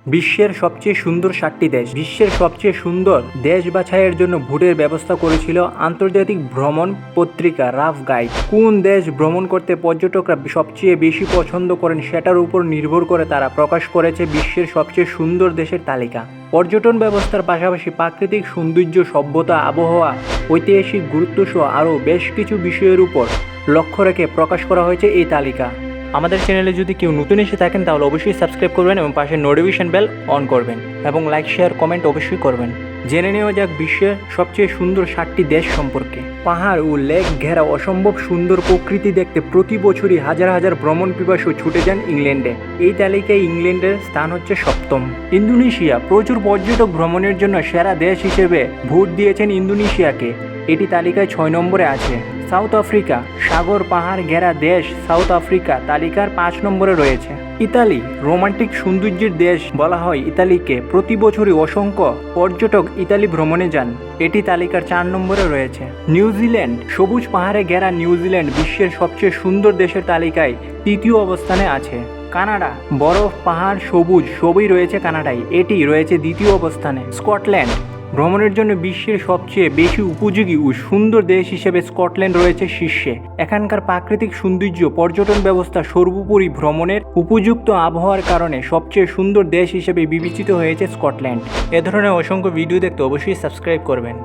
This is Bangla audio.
বিশ্বের সবচেয়ে সুন্দর 7টি দেশ। বিশ্বের সবচেয়ে সুন্দর দেশ বাছাইয়ের জন্য ভোটের ব্যবস্থা করেছিল আন্তর্জাতিক ভ্রমণ পত্রিকা রাফ গাইড। কোন দেশ ভ্রমণ করতে পর্যটকরা সবচেয়ে বেশি পছন্দ করেন সেটার উপর নির্ভর করে তারা প্রকাশ করেছে বিশ্বের সবচেয়ে সুন্দর দেশের তালিকা। পর্যটন ব্যবস্থার পাশাপাশি প্রাকৃতিক সৌন্দর্য, সভ্যতা, আবহাওয়া, ঐতিহাসিক গুরুত্ব সহ আরও বেশ কিছু বিষয়ের উপর লক্ষ্য রেখে প্রকাশ করা হয়েছে এই তালিকা। আমাদের চ্যানেলে যদি কেউ নতুন এসে থাকেন তাহলে অবশ্যই সাবস্ক্রাইব করবেন এবং পাশে নোটিফিকেশন বেল অন করবেন এবং লাইক, শেয়ার, কমেন্ট অবশ্যই করবেন। জেনে নেওয়া যাক বিশ্বের সবচেয়ে সুন্দর 7টি দেশ সম্পর্কে। পাহাড় ও লেক ঘেরা অসম্ভব সুন্দর প্রকৃতি দেখতে প্রতি বছরই হাজার হাজার ভ্রমণ পিপাসু ছুটে যান ইংল্যান্ডে। এই তালিকায় ইংল্যান্ডের স্থান হচ্ছে 7ম। ইন্দোনেশিয়া প্রচুর পর্যটক ভ্রমণের জন্য সেরা দেশ হিসেবে ভোট দিয়েছেন ইন্দোনেশিয়াকে। এটি তালিকায় 6 নম্বরে আছে। সাউথ আফ্রিকা সাগর পাহাড় ঘেরা দেশ সাউথ আফ্রিকা তালিকার 5 নম্বরে রয়েছে। ইতালি রোমান্টিক সৌন্দর্যের দেশ বলা হয় ইতালিকে। প্রতি বছরই অসংখ্য পর্যটক ইতালি ভ্রমণে যান। এটি তালিকার 4 নম্বরে রয়েছে। নিউজিল্যান্ড সবুজ পাহাড়ে ঘেরা নিউজিল্যান্ড বিশ্বের সবচেয়ে সুন্দর দেশের তালিকায় 3য় অবস্থানে আছে। কানাডা বরফ, পাহাড়, সবুজ সবই রয়েছে কানাডায়, এটি রয়েছে 2য় অবস্থানে। স্কটল্যান্ড ভ্রমণের জন্য বিশ্বের সবচেয়ে বেশি উপযোগী ও সুন্দর দেশ হিসেবে স্কটল্যান্ড রয়েছে শীর্ষে। এখানকার প্রাকৃতিক সৌন্দর্য, পর্যটন ব্যবস্থা, সর্বোপরি ভ্রমণের উপযুক্ত আবহাওয়ার কারণে সবচেয়ে সুন্দর দেশ হিসেবে বিবেচিত হয়েছে স্কটল্যান্ড। এ ধরনের অসংখ্য ভিডিও দেখতে অবশ্যই সাবস্ক্রাইব করবেন।